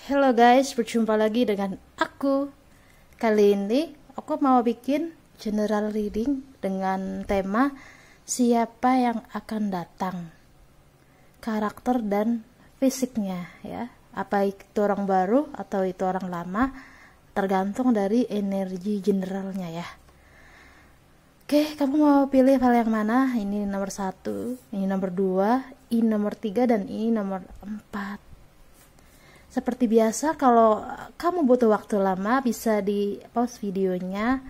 Hello guys, berjumpa lagi dengan aku. Kali ini aku mau bikin general reading dengan tema siapa yang akan datang, karakter dan fisiknya ya. Apa itu orang baru atau itu orang lama, tergantung dari energi generalnya ya. Oke, kamu mau pilih file yang mana? Ini nomor 1, ini nomor 2, ini nomor 3, dan ini nomor 4. Seperti biasa, kalau kamu butuh waktu lama, bisa di pause videonya.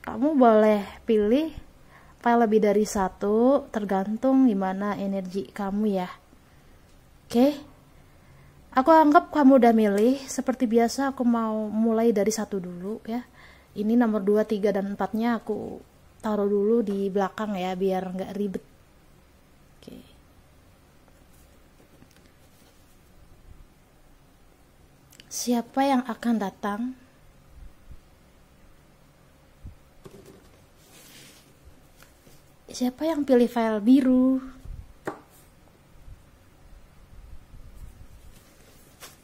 Kamu boleh pilih file lebih dari 1, tergantung gimana energi kamu ya. Oke, aku anggap kamu udah milih. Seperti biasa, aku mau mulai dari 1 dulu ya. Ini nomor 2, 3, dan 4-nya aku taruh dulu di belakang ya, biar nggak ribet. Oke. Siapa yang akan datang? Siapa yang pilih file biru?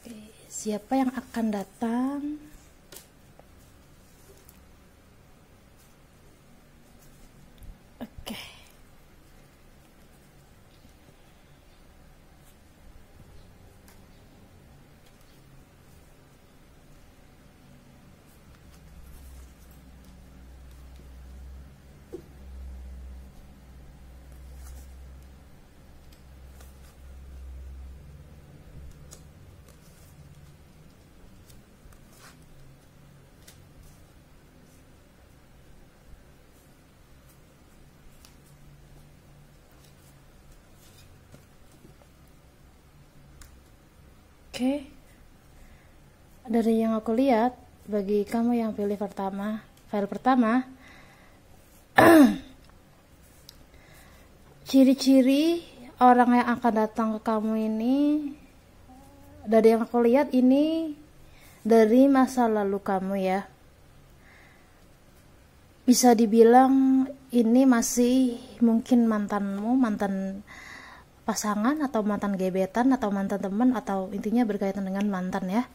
Oke, siapa yang akan datang? Oke. Oke, dari yang aku lihat, bagi kamu yang pilih file pertama, ciri-ciri orang yang akan datang ke kamu ini, dari yang aku lihat ini dari masa lalu kamu ya. Bisa dibilang ini masih mungkin mantanmu, mantan pasangan atau mantan gebetan atau mantan teman, atau intinya berkaitan dengan mantan ya.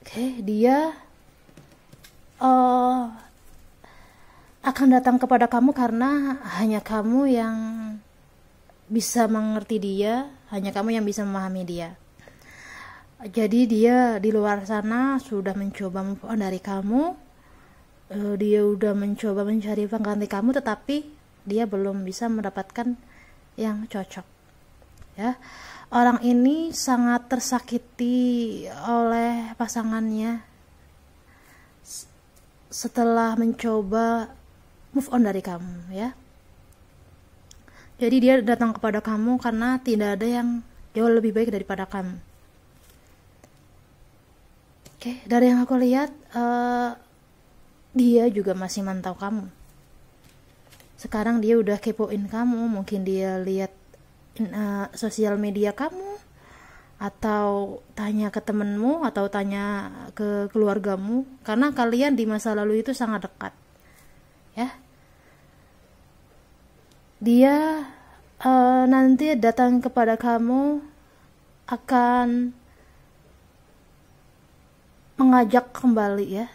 Oke, dia akan datang kepada kamu karena hanya kamu yang bisa mengerti dia, hanya kamu yang bisa memahami dia. Jadi dia di luar sana sudah mencoba move on dari kamu, dia udah mencoba mencari pengganti kamu, tetapi dia belum bisa mendapatkan yang cocok ya. Orang ini sangat tersakiti oleh pasangannya setelah mencoba move on dari kamu ya. Jadi dia datang kepada kamu karena tidak ada yang jauh lebih baik daripada kamu. Oke, dari yang aku lihat dia juga masih mantau kamu. Sekarang dia udah kepoin kamu, mungkin dia lihat sosial media kamu, atau tanya ke temenmu, atau tanya ke keluargamu, karena kalian di masa lalu itu sangat dekat ya. Dia nanti datang kepada kamu akan mengajak kembali ya.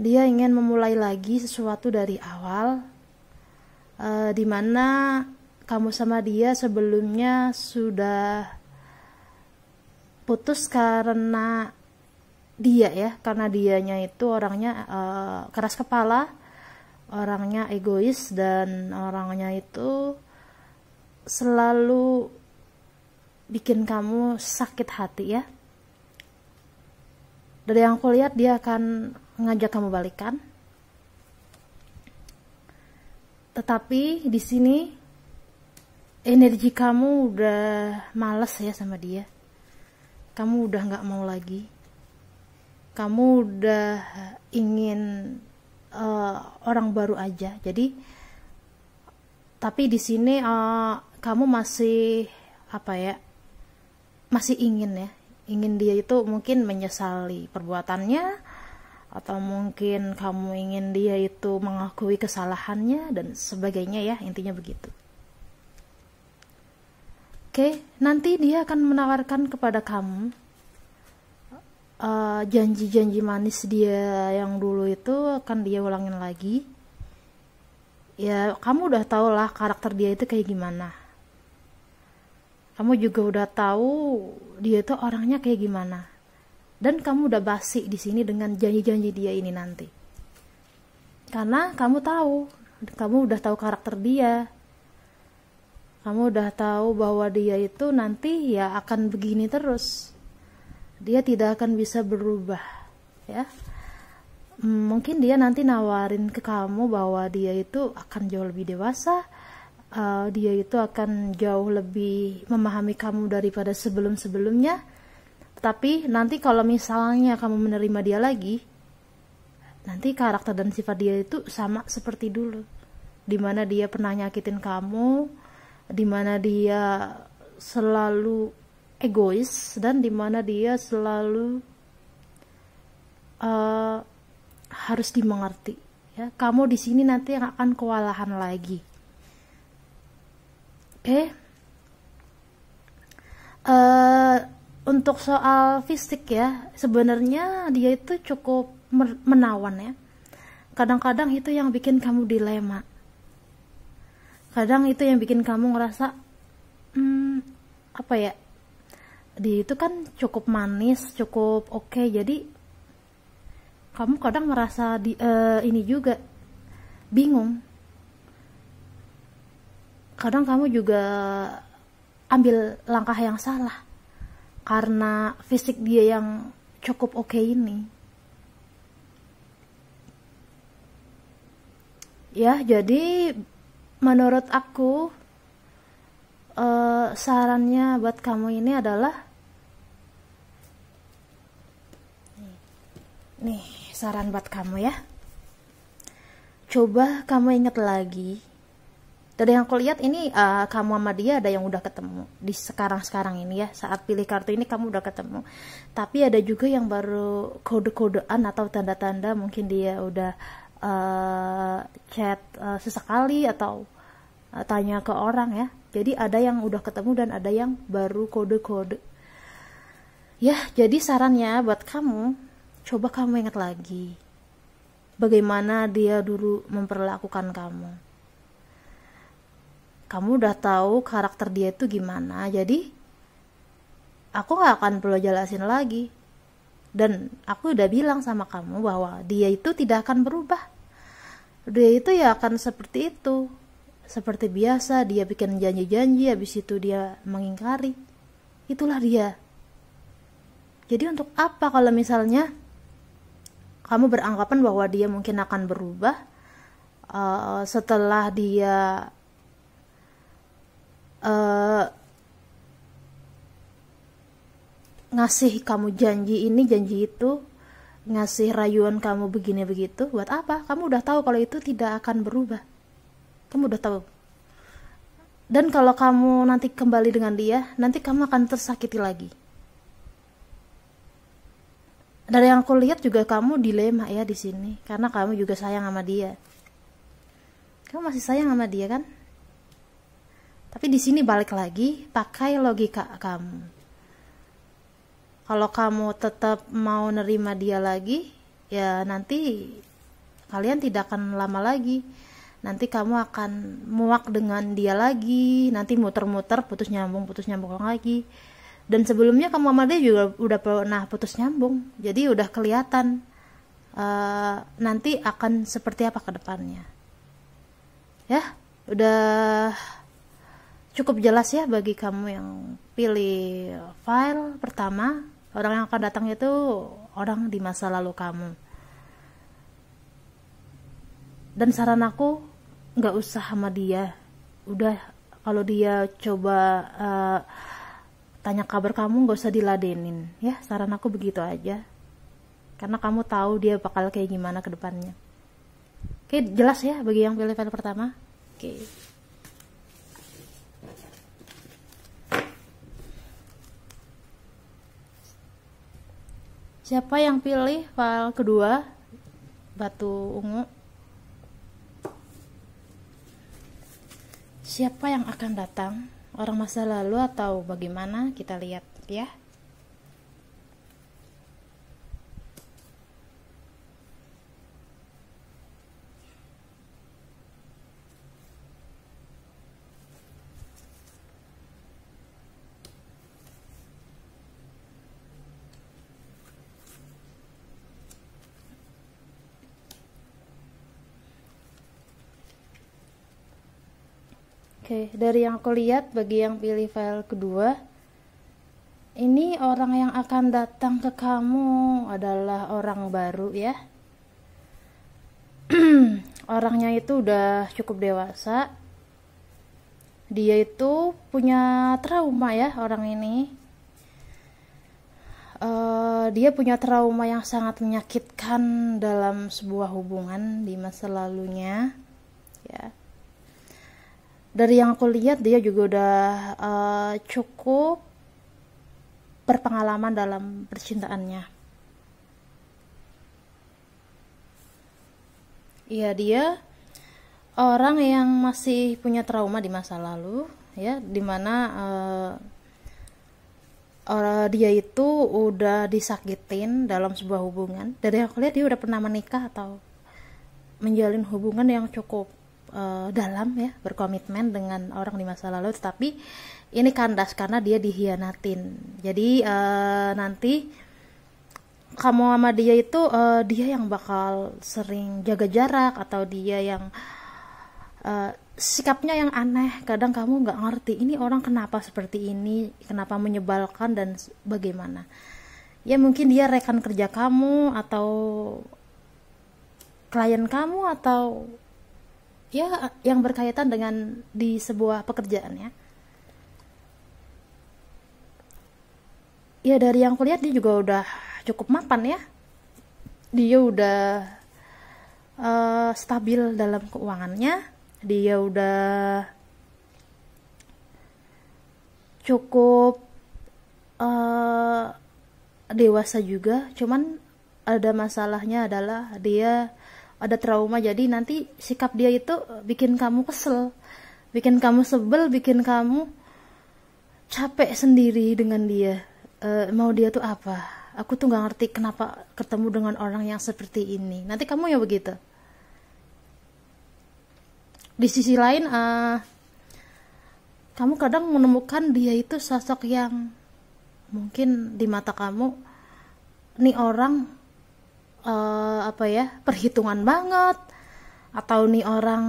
Dia ingin memulai lagi sesuatu dari awal, dimana kamu sama dia sebelumnya sudah putus karena dia ya, karena dianya itu orangnya keras kepala, orangnya egois, dan orangnya itu selalu bikin kamu sakit hati ya. Dari yang aku lihat, dia akan ngajak kamu balikan. Tetapi di sini energi kamu udah males ya sama dia. Kamu udah nggak mau lagi. Kamu udah ingin orang baru aja. Jadi, tapi di sini kamu masih apa ya? Masih ingin ya. Ingin dia itu mungkin menyesali perbuatannya, atau mungkin kamu ingin dia itu mengakui kesalahannya dan sebagainya ya, intinya begitu. Oke, nanti dia akan menawarkan kepada kamu janji-janji manis dia yang dulu itu akan dia ulangin lagi. Ya, kamu udah tau lah karakter dia itu kayak gimana. Kamu juga udah tahu dia itu orangnya kayak gimana. Dan kamu udah basi di sini dengan janji-janji dia ini nanti. Karena kamu udah tahu karakter dia. Kamu udah tahu bahwa dia itu nanti ya akan begini terus. Dia tidak akan bisa berubah, ya. Mungkin dia nanti nawarin ke kamu bahwa dia itu akan jauh lebih dewasa, dia itu akan jauh lebih memahami kamu daripada sebelum-sebelumnya. Tapi nanti kalau misalnya kamu menerima dia lagi, nanti karakter dan sifat dia itu sama seperti dulu. Dimana dia pernah nyakitin kamu, dimana dia selalu egois, dan dimana dia selalu harus dimengerti. Ya, kamu di sini nanti yang akan kewalahan lagi. Oke. Untuk soal fisik ya, sebenarnya dia itu cukup menawan ya. Kadang-kadang itu yang bikin kamu dilema. Kadang itu yang bikin kamu ngerasa apa ya, dia itu kan cukup manis, cukup oke, jadi kamu kadang merasa ini juga bingung. Kadang kamu juga ambil langkah yang salah karena fisik dia yang cukup oke ini. Ya, jadi menurut aku sarannya buat kamu ini adalah nih, saran buat kamu ya. Coba kamu ingat lagi. Dari yang aku lihat ini kamu sama dia ada yang udah ketemu di sekarang-sekarang ini ya. Saat pilih kartu ini kamu udah ketemu. Tapi ada juga yang baru kode-kodean atau tanda-tanda, mungkin dia udah chat sesekali atau tanya ke orang ya. Jadi ada yang udah ketemu dan ada yang baru kode-kode. Ya, jadi sarannya buat kamu, coba kamu ingat lagi bagaimana dia dulu memperlakukan kamu. Kamu udah tahu karakter dia itu gimana, jadi aku gak akan perlu jelasin lagi. Dan aku udah bilang sama kamu bahwa dia itu tidak akan berubah. Dia itu ya akan seperti itu. Seperti biasa, dia bikin janji-janji, habis itu dia mengingkari. Itulah dia. Jadi untuk apa kalau misalnya kamu beranggapan bahwa dia mungkin akan berubah setelah dia ngasih kamu janji ini, janji itu, ngasih rayuan kamu begini begitu, buat apa? Kamu udah tahu kalau itu tidak akan berubah. Kamu udah tahu. Dan kalau kamu nanti kembali dengan dia, nanti kamu akan tersakiti lagi. Dari yang aku lihat juga kamu dilema ya di sini, karena kamu juga sayang sama dia. Kamu masih sayang sama dia kan? Tapi di sini balik lagi, pakai logika kamu. Kalau kamu tetap mau nerima dia lagi, ya nanti kalian tidak akan lama lagi. Nanti kamu akan muak dengan dia lagi, nanti muter-muter, putus nyambung lagi. Dan sebelumnya kamu sama dia juga udah pernah putus nyambung, jadi udah kelihatan nanti akan seperti apa ke depannya. Ya, udah cukup jelas ya bagi kamu yang pilih file pertama. Orang yang akan datang itu orang di masa lalu kamu. Dan saran aku, nggak usah sama dia. Udah, kalau dia coba tanya kabar kamu, nggak usah diladenin ya. Saran aku begitu aja, karena kamu tahu dia bakal kayak gimana ke depannya. Oke, jelas ya bagi yang pilih file pertama. Oke. Siapa yang pilih file kedua? Batu ungu. Siapa yang akan datang? orang masa lalu atau bagaimana, kita lihat ya. Oke, dari yang aku lihat, bagi yang pilih file kedua, ini orang yang akan datang ke kamu adalah orang baru ya. Orangnya itu udah cukup dewasa. Dia itu punya trauma ya, orang ini. Dia punya trauma yang sangat menyakitkan dalam sebuah hubungan di masa lalunya ya. Dari yang aku lihat, dia juga udah cukup berpengalaman dalam percintaannya. Iya, dia orang yang masih punya trauma di masa lalu ya, dimana dia itu udah disakitin dalam sebuah hubungan. Dari yang aku lihat, dia udah pernah menikah atau menjalin hubungan yang cukup dalam ya, berkomitmen dengan orang di masa lalu, tetapi ini kandas karena dia dihianatin. Jadi nanti kamu sama dia itu dia yang bakal sering jaga jarak, atau dia yang sikapnya yang aneh. Kadang kamu nggak ngerti ini orang kenapa seperti ini, kenapa menyebalkan dan bagaimana ya. Mungkin dia rekan kerja kamu atau klien kamu, atau ya yang berkaitan dengan di sebuah pekerjaan ya. Ya, dari yang kulihat dia juga udah cukup mapan ya. Dia udah stabil dalam keuangannya. Dia udah cukup dewasa juga. Cuman ada masalahnya adalah dia ada trauma, jadi nanti sikap dia itu bikin kamu kesel, bikin kamu sebel, bikin kamu capek sendiri dengan dia. Mau dia tuh apa? Aku tuh nggak ngerti kenapa ketemu dengan orang yang seperti ini. Nanti kamu ya begitu. Di sisi lain, kamu kadang menemukan dia itu sosok yang mungkin di mata kamu, nih orang apa ya, perhitungan banget, atau nih orang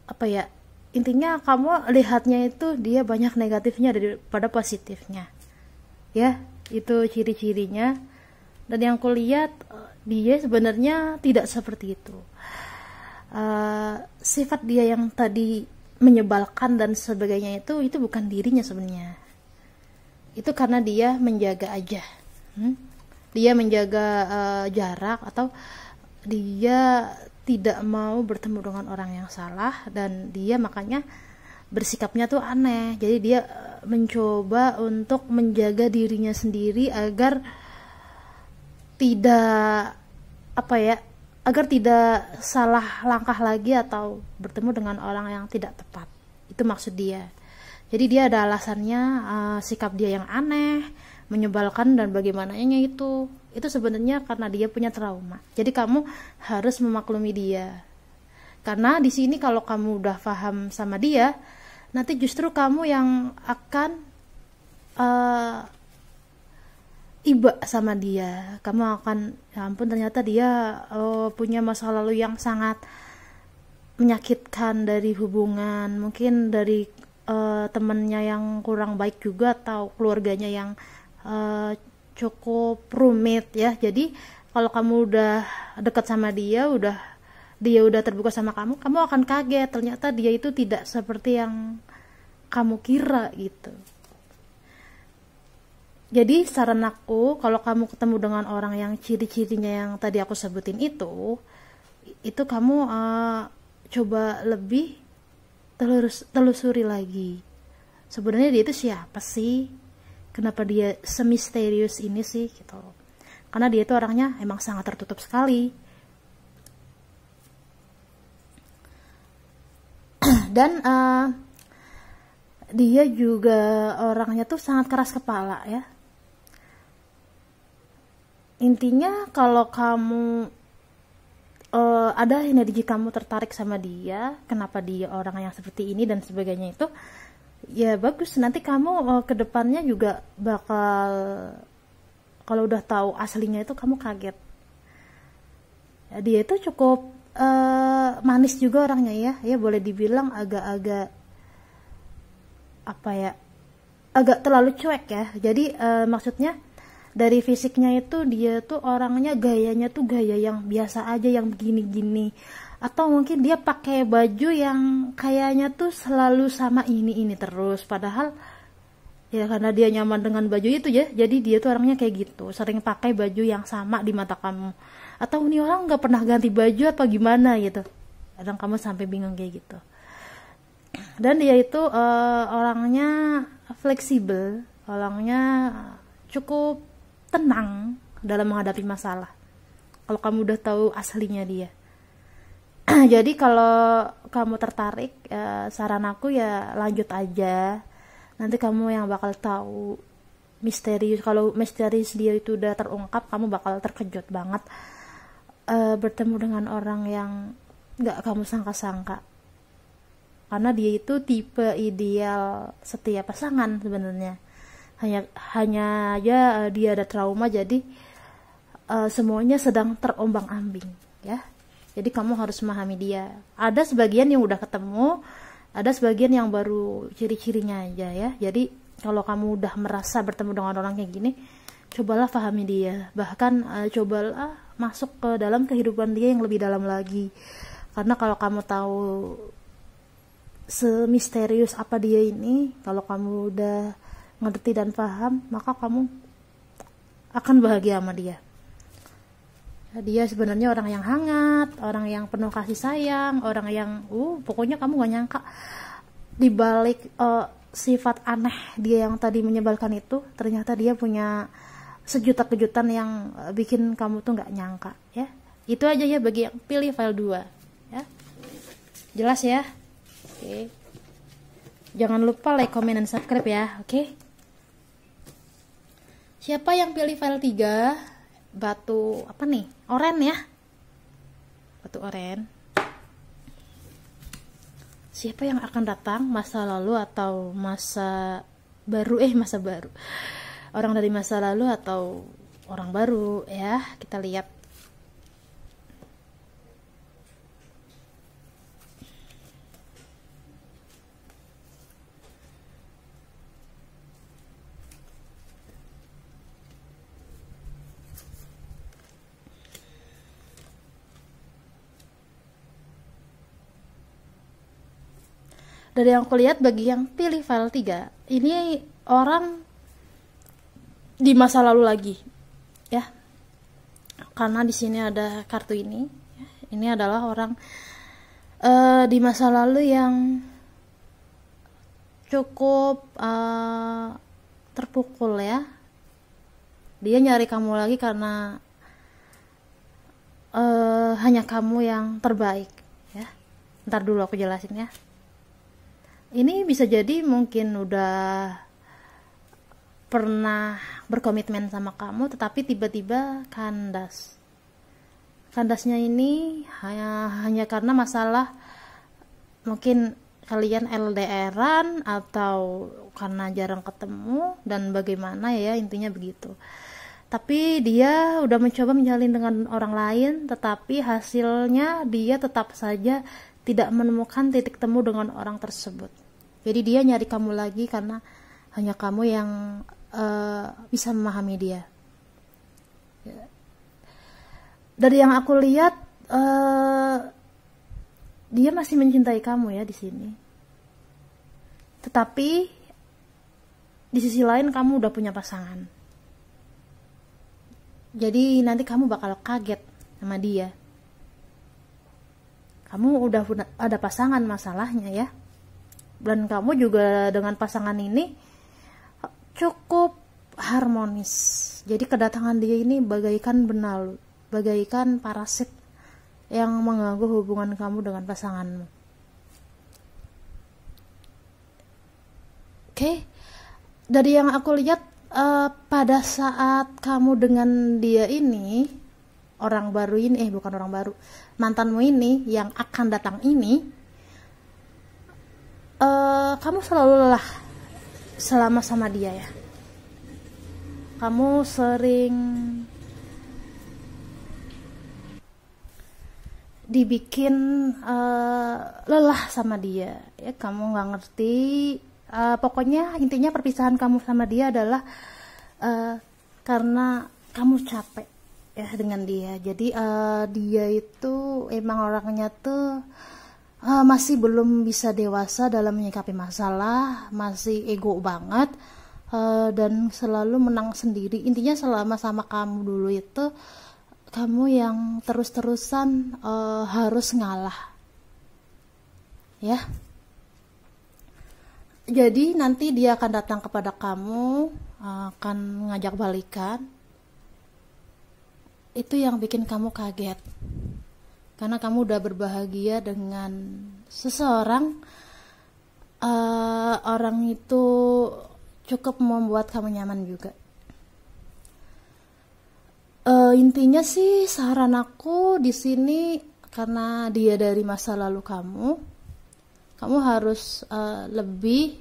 apa ya, intinya kamu lihatnya itu dia banyak negatifnya daripada positifnya ya. Itu ciri-cirinya. Dan yang kulihat, dia sebenarnya tidak seperti itu. Sifat dia yang tadi menyebalkan dan sebagainya itu bukan dirinya sebenarnya. Itu karena dia menjaga aja. Dia menjaga jarak, atau dia tidak mau bertemu dengan orang yang salah, dan dia makanya bersikapnya tuh aneh. Jadi dia mencoba untuk menjaga dirinya sendiri agar tidak apa ya, agar tidak salah langkah lagi atau bertemu dengan orang yang tidak tepat. Itu maksud dia. Jadi dia ada alasannya, sikap dia yang aneh, menyebalkan dan bagaimananya itu sebenarnya karena dia punya trauma. Jadi kamu harus memaklumi dia. Karena di sini kalau kamu udah paham sama dia, nanti justru kamu yang akan iba sama dia. Kamu akan, ya ampun, ternyata dia punya masa lalu yang sangat menyakitkan dari hubungan, mungkin dari temennya yang kurang baik juga, atau keluarganya yang cukup rumit ya. Jadi kalau kamu udah dekat sama dia udah terbuka sama kamu akan kaget ternyata dia itu tidak seperti yang kamu kira gitu. Jadi saran aku, kalau kamu ketemu dengan orang yang ciri-cirinya yang tadi aku sebutin itu kamu coba lebih telusuri lagi. Sebenarnya dia itu siapa sih? Kenapa dia semisterius ini sih gitu. Karena dia itu orangnya emang sangat tertutup sekali. Dan dia juga orangnya tuh sangat keras kepala ya. Intinya kalau kamu ada energi kamu tertarik sama dia, kenapa dia orang yang seperti ini dan sebagainya itu, ya bagus, nanti kamu ke depannya juga bakal, kalau udah tahu aslinya itu kamu kaget. Ya, dia itu cukup manis juga orangnya ya boleh dibilang agak-agak apa ya, agak terlalu cuek ya. Jadi maksudnya dari fisiknya itu dia tuh orangnya gayanya tuh gaya yang biasa aja, yang begini-gini, atau mungkin dia pakai baju yang kayaknya tuh selalu sama ini terus, padahal ya karena dia nyaman dengan baju itu ya, jadi dia tuh orangnya kayak gitu, sering pakai baju yang sama di mata kamu, atau ini orang nggak pernah ganti baju apa gimana gitu, kadang kamu sampai bingung kayak gitu. Dan dia itu orangnya fleksibel, orangnya cukup tenang dalam menghadapi masalah kalau kamu udah tahu aslinya dia. Jadi kalau kamu tertarik, saran aku ya lanjut aja, nanti kamu yang bakal tahu misterius. Kalau misterius dia itu udah terungkap, kamu bakal terkejut banget bertemu dengan orang yang gak kamu sangka-sangka, karena dia itu tipe ideal setiap pasangan sebenarnya. Hanya aja dia ada trauma, jadi semuanya sedang terombang-ambing ya. Jadi kamu harus memahami dia. Ada sebagian yang udah ketemu, ada sebagian yang baru ciri-cirinya aja ya. Jadi kalau kamu udah merasa bertemu dengan orang kayak gini, cobalah pahami dia, bahkan cobalah masuk ke dalam kehidupan dia yang lebih dalam lagi. Karena kalau kamu tahu semisterius apa dia ini, kalau kamu udah ngerti dan paham, maka kamu akan bahagia sama dia. Dia sebenarnya orang yang hangat, orang yang penuh kasih sayang, orang yang pokoknya kamu gak nyangka dibalik sifat aneh dia yang tadi menyebalkan itu, ternyata dia punya sejuta kejutan yang bikin kamu tuh gak nyangka ya. Itu aja ya bagi yang pilih file 2 ya. Jelas ya? Oke. Jangan lupa like, comment, dan subscribe ya. Oke. Siapa yang pilih file 3? Batu apa nih? Oren ya. Batu oren. Siapa yang akan datang, masa lalu atau masa baru? Masa baru. Orang dari masa lalu atau orang baru ya. Kita lihat. Dari yang aku lihat, bagi yang pilih file 3, ini orang di masa lalu lagi ya. Karena di sini ada kartu ini ya. Ini adalah orang di masa lalu yang cukup terpukul ya. Dia nyari kamu lagi karena hanya kamu yang terbaik ya. Ntar dulu aku jelasin ya. Ini bisa jadi mungkin udah pernah berkomitmen sama kamu, tetapi tiba-tiba kandas. Kandasnya ini hanya karena masalah, mungkin kalian LDRan atau karena jarang ketemu dan bagaimana ya, intinya begitu. Tapi dia udah mencoba menjalin dengan orang lain, tetapi hasilnya dia tetap saja tidak menemukan titik temu dengan orang tersebut. Jadi dia nyari kamu lagi karena hanya kamu yang bisa memahami dia. Dari yang aku lihat, dia masih mencintai kamu ya di sini. Tetapi di sisi lain kamu udah punya pasangan. Jadi nanti kamu bakal kaget sama dia. Kamu udah ada pasangan masalahnya ya. Dan kamu juga dengan pasangan ini cukup harmonis. Jadi kedatangan dia ini bagaikan benalu, bagaikan parasit yang mengganggu hubungan kamu dengan pasanganmu. Oke, dari yang aku lihat pada saat kamu dengan dia ini, orang baru ini, bukan orang baru, mantanmu ini yang akan datang ini, kamu selalu lelah selama sama dia ya. Kamu sering dibikin lelah sama dia ya, kamu nggak ngerti. Pokoknya intinya perpisahan kamu sama dia adalah karena kamu capek ya dengan dia. Jadi dia itu emang orangnya tuh masih belum bisa dewasa dalam menyikapi masalah, masih ego banget, dan selalu menang sendiri. Intinya selama sama kamu dulu itu kamu yang terus-terusan harus ngalah ya. Jadi nanti dia akan datang kepada kamu, akan ngajak balikan. Itu yang bikin kamu kaget, karena kamu udah berbahagia dengan seseorang. Orang itu cukup membuat kamu nyaman juga. Intinya sih saran aku di sini, karena dia dari masa lalu kamu harus lebih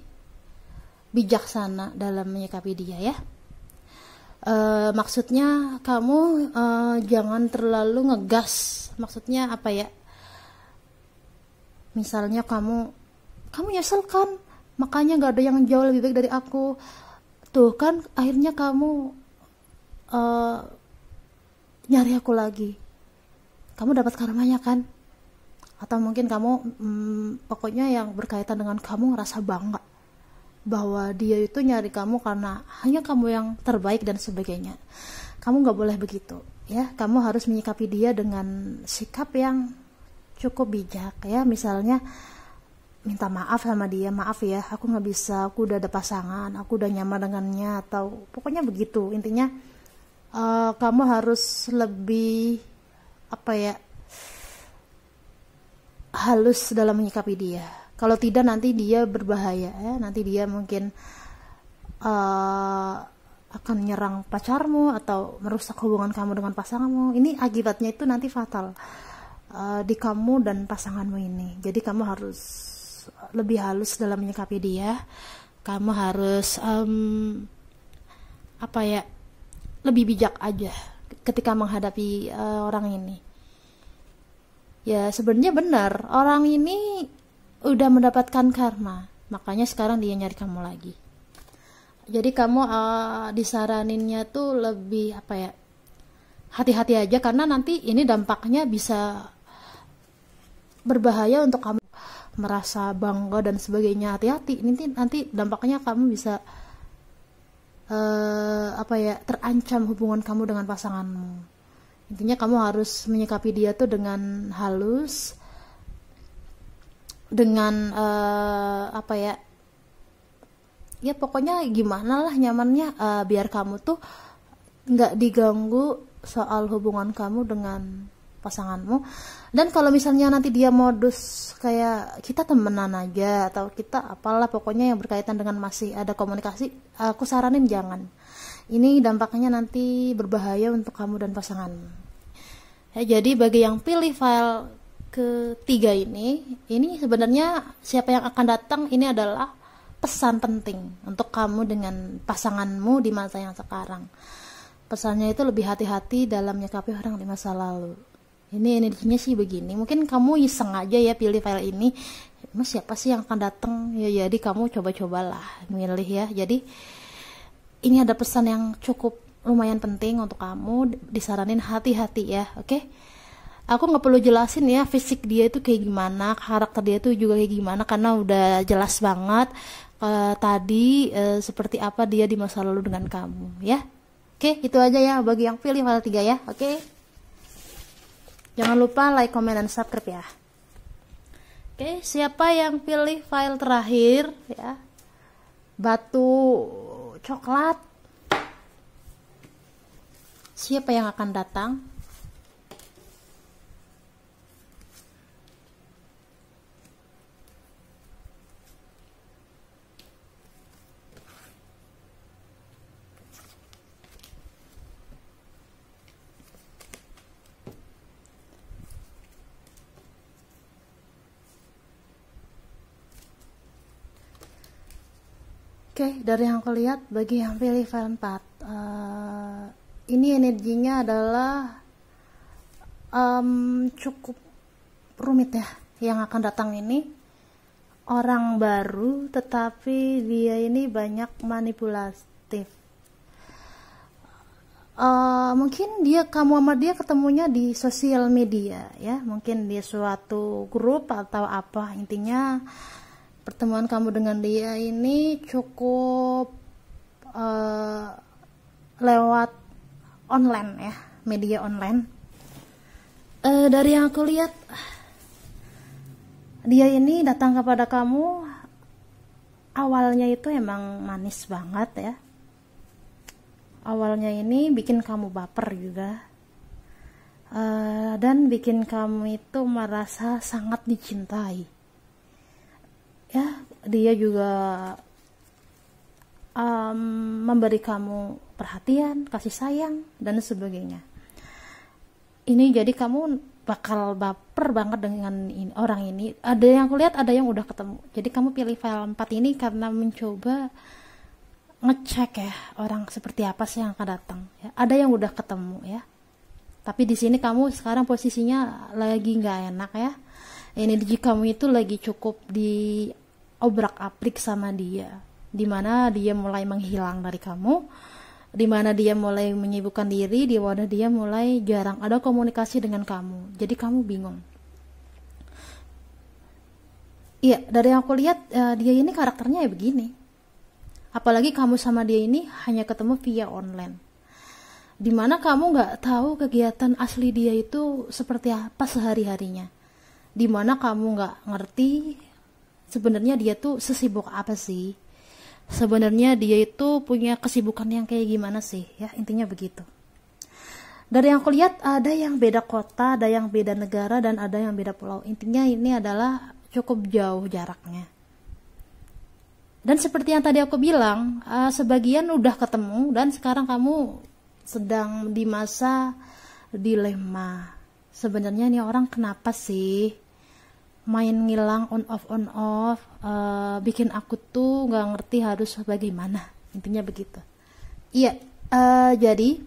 bijaksana dalam menyikapi dia ya. Maksudnya kamu jangan terlalu ngegas. Maksudnya apa ya? Misalnya kamu nyesel kan, makanya gak ada yang jauh lebih baik dari aku. Tuh kan akhirnya kamu nyari aku lagi. Kamu dapat karmanya kan? Atau mungkin kamu pokoknya yang berkaitan dengan kamu ngerasa bangga bahwa dia itu nyari kamu karena hanya kamu yang terbaik dan sebagainya. Kamu gak boleh begitu ya. Kamu harus menyikapi dia dengan sikap yang cukup bijak ya. Misalnya minta maaf sama dia, maaf ya aku gak bisa, aku udah ada pasangan, aku udah nyaman dengannya, atau pokoknya begitu. Intinya kamu harus lebih apa ya, halus dalam menyikapi dia. Kalau tidak nanti dia berbahaya ya. Nanti dia mungkin akan nyerang pacarmu atau merusak hubungan kamu dengan pasanganmu. Ini akibatnya itu nanti fatal di kamu dan pasanganmu ini. Jadi kamu harus lebih halus dalam menyikapi dia. Kamu harus apa ya, lebih bijak aja ketika menghadapi orang ini. Ya sebenarnya benar, orang ini udah mendapatkan karma, makanya sekarang dia nyari kamu lagi. Jadi kamu disaraninnya tuh lebih apa ya, hati-hati aja, karena nanti ini dampaknya bisa berbahaya untuk kamu, merasa bangga dan sebagainya. Hati-hati, nanti dampaknya kamu bisa apa ya, terancam hubungan kamu dengan pasanganmu. Intinya kamu harus menyikapi dia tuh dengan halus, dengan apa ya, ya pokoknya gimana lah nyamannya, biar kamu tuh nggak diganggu soal hubungan kamu dengan pasanganmu. Dan kalau misalnya nanti dia modus kayak kita temenan aja atau kita apalah, pokoknya yang berkaitan dengan masih ada komunikasi, aku saranin jangan. Ini dampaknya nanti berbahaya untuk kamu dan pasanganmu ya. Jadi bagi yang pilih file ketiga ini sebenarnya siapa yang akan datang ini adalah pesan penting untuk kamu dengan pasanganmu di masa yang sekarang. Pesannya itu lebih hati-hati dalam menyikapi orang di masa lalu. Ini energinya sih begini. Mungkin kamu iseng aja ya pilih file ini. Mas siapa sih yang akan datang? Ya jadi kamu coba-cobalah milih ya. Jadi ini ada pesan yang cukup lumayan penting untuk kamu, disaranin hati-hati ya, oke? Aku nggak perlu jelasin ya fisik dia itu kayak gimana, karakter dia itu juga kayak gimana, karena udah jelas banget tadi seperti apa dia di masa lalu dengan kamu ya. Oke, itu aja ya bagi yang pilih file 3 ya, oke? Jangan lupa like, comment, dan subscribe ya. Oke, siapa yang pilih file terakhir ya? Batu coklat. Siapa yang akan datang? Oke, dari yang aku lihat bagi yang pilih file 4, ini energinya adalah cukup rumit ya. Yang akan datang ini orang baru, tetapi dia ini banyak manipulatif. Mungkin kamu sama dia ketemunya di sosial media ya, mungkin di suatu grup atau apa. Intinya pertemuan kamu dengan dia ini cukup lewat online ya, media online. Dari yang aku lihat, dia ini datang kepada kamu awalnya itu emang manis banget ya. Awalnya ini bikin kamu baper juga, dan bikin kamu itu merasa sangat dicintai ya. Dia juga memberi kamu perhatian, kasih sayang dan sebagainya. Ini jadi kamu bakal baper banget dengan orang ini. Ada yang aku lihat, ada yang udah ketemu. Jadi kamu pilih file 4 ini karena mencoba ngecek ya, orang seperti apa sih yang akan datang ya. Ada yang udah ketemu ya, tapi di sini kamu sekarang posisinya lagi nggak enak ya. Energi kamu itu lagi cukup diobrak-abrik sama dia, dimana dia mulai menghilang dari kamu, dimana dia mulai menyibukkan diri, dimana dia mulai jarang ada komunikasi dengan kamu. Jadi kamu bingung. Iya, dari yang aku lihat dia ini karakternya ya begini. Apalagi kamu sama dia ini hanya ketemu via online, dimana kamu nggak tahu kegiatan asli dia itu seperti apa sehari-harinya, dimana kamu nggak ngerti sebenarnya dia tuh sesibuk apa sih, sebenarnya dia itu punya kesibukan yang kayak gimana sih ya, intinya begitu. Dari yang aku lihat, ada yang beda kota, ada yang beda negara, dan ada yang beda pulau. Intinya ini adalah cukup jauh jaraknya. Dan seperti yang tadi aku bilang, sebagian udah ketemu dan sekarang kamu sedang di masa dilema. Sebenarnya nih orang kenapa sih main ngilang on off, bikin aku tuh nggak ngerti harus bagaimana. Intinya begitu. Iya, jadi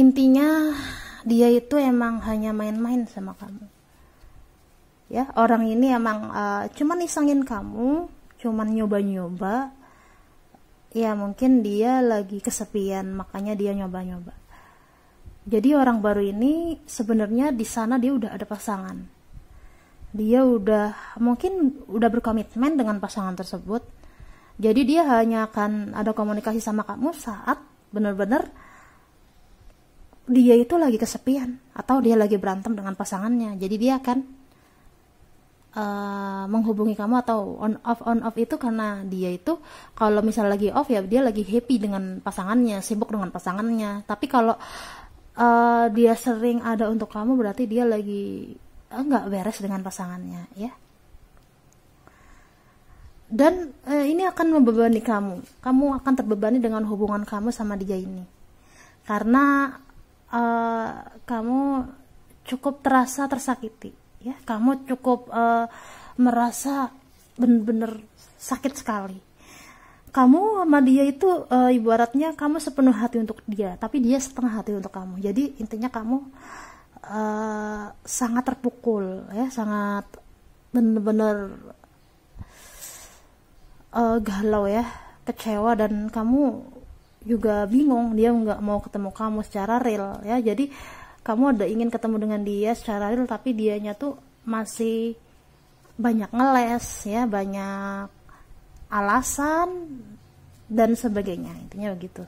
intinya dia itu emang hanya main-main sama kamu. Ya, orang ini emang cuman isengin kamu, cuman nyoba-nyoba. Ya mungkin dia lagi kesepian, makanya dia nyoba-nyoba. Jadi orang baru ini sebenarnya di sana dia udah ada pasangan. Dia mungkin udah berkomitmen dengan pasangan tersebut. Jadi dia hanya akan ada komunikasi sama kamu saat benar-benar dia itu lagi kesepian atau dia lagi berantem dengan pasangannya. Jadi dia akan menghubungi kamu atau on off itu karena dia itu kalau misal lagi off ya dia lagi happy dengan pasangannya, sibuk dengan pasangannya. Tapi kalau dia sering ada untuk kamu berarti dia lagi nggak beres dengan pasangannya ya. Dan ini akan membebani kamu akan terbebani dengan hubungan kamu sama dia ini, karena kamu cukup terasa tersakiti ya. Kamu cukup merasa benar-benar sakit sekali. Kamu sama dia itu ibaratnya kamu sepenuh hati untuk dia, tapi dia setengah hati untuk kamu. Jadi intinya kamu sangat terpukul ya, sangat benar-benar galau ya, kecewa, dan kamu juga bingung. Dia nggak mau ketemu kamu secara real ya. Jadi kamu ada ingin ketemu dengan dia secara real, tapi dianya tuh masih banyak ngeles ya, banyak alasan dan sebagainya. Intinya begitu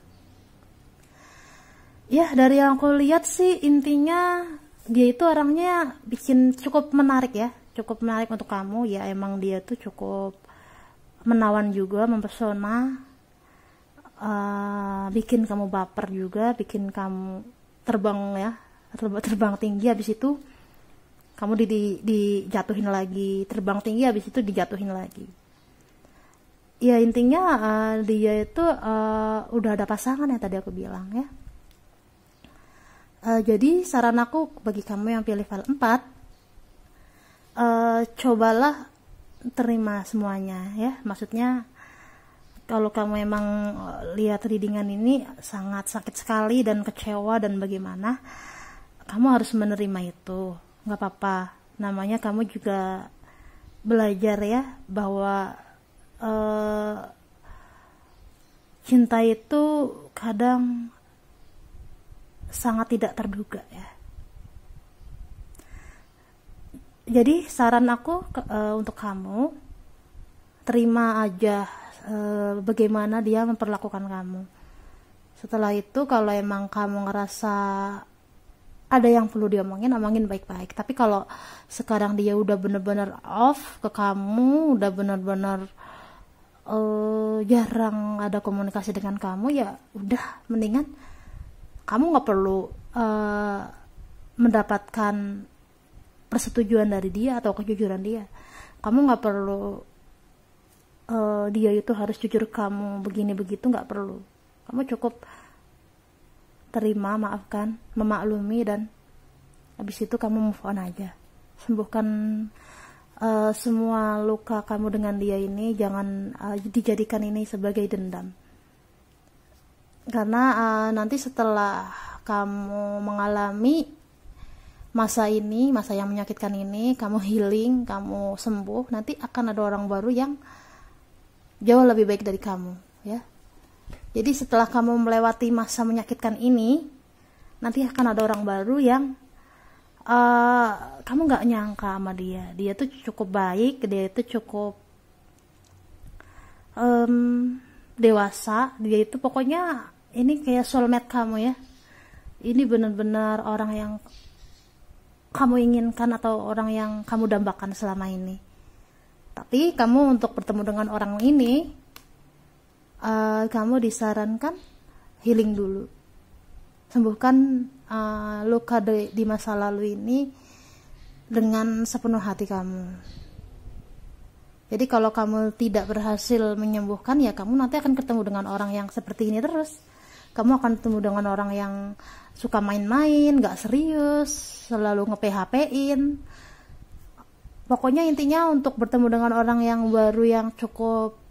ya. Dari yang aku lihat sih intinya dia itu orangnya bikin cukup menarik ya, cukup menarik untuk kamu ya. Emang dia tuh cukup menawan juga, mempesona, bikin kamu baper juga, bikin kamu terbang ya, terbang tinggi. Habis itu kamu dijatuhin lagi, terbang tinggi, habis itu dijatuhin lagi ya. Intinya dia itu udah ada pasangan ya, tadi aku bilang ya. Jadi saran aku bagi kamu yang pilih file 4, cobalah terima semuanya ya. Maksudnya kalau kamu emang lihat readingan ini sangat sakit sekali dan kecewa dan bagaimana, kamu harus menerima itu. Nggak apa-apa, namanya kamu juga belajar ya, bahwa cinta itu kadang sangat tidak terduga ya. Jadi saran aku untuk kamu, terima aja bagaimana dia memperlakukan kamu. Setelah itu kalau emang kamu ngerasa ada yang perlu omongin baik-baik. Tapi kalau sekarang dia udah bener-bener off ke kamu, udah bener-bener jarang ada komunikasi dengan kamu, ya udah, mendingan kamu nggak perlu mendapatkan persetujuan dari dia atau kejujuran dia. Kamu nggak perlu dia itu harus jujur kamu begini begitu, nggak perlu. Kamu cukup terima, maafkan, memaklumi, dan habis itu kamu move on aja. Sembuhkan semua luka kamu dengan dia ini. Jangan dijadikan ini sebagai dendam, karena nanti setelah kamu mengalami masa ini, masa yang menyakitkan ini, kamu healing, kamu sembuh, nanti akan ada orang baru yang jauh lebih baik dari kamu ya. Jadi setelah kamu melewati masa menyakitkan ini, nanti akan ada orang baru yang kamu gak nyangka sama dia. Dia tuh cukup baik, dia itu cukup dewasa, dia itu pokoknya ini kayak soulmate kamu ya. Ini benar-benar orang yang kamu inginkan atau orang yang kamu dambakan selama ini. Tapi kamu untuk bertemu dengan orang ini, kamu disarankan healing dulu, sembuhkan luka di masa lalu ini dengan sepenuh hati kamu. Jadi kalau kamu tidak berhasil menyembuhkan, ya kamu nanti akan ketemu dengan orang yang seperti ini terus. Kamu akan ketemu dengan orang yang suka main-main, gak serius, selalu nge-PHP-in. Pokoknya intinya untuk bertemu dengan orang yang baru yang cukup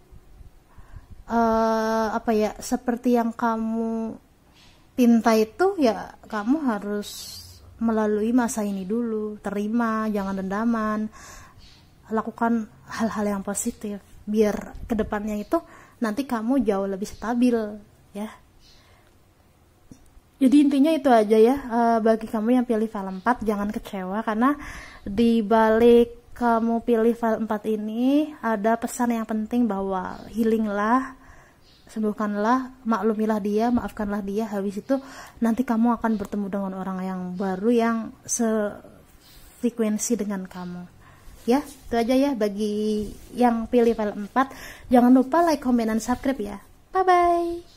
seperti yang kamu pinta itu, ya kamu harus melalui masa ini dulu. Terima, jangan dendaman, lakukan hal-hal yang positif biar kedepannya itu nanti kamu jauh lebih stabil ya. Jadi intinya itu aja ya. Bagi kamu yang pilih file 4, jangan kecewa, karena di balik kamu pilih file 4 ini ada pesan yang penting, bahwa healinglah, sembuhkanlah, maklumilah dia, maafkanlah dia. Habis itu nanti kamu akan bertemu dengan orang yang baru yang sefrekuensi dengan kamu ya. Itu aja ya bagi yang pilih file 4. Jangan lupa like, comment, dan subscribe ya. Bye bye.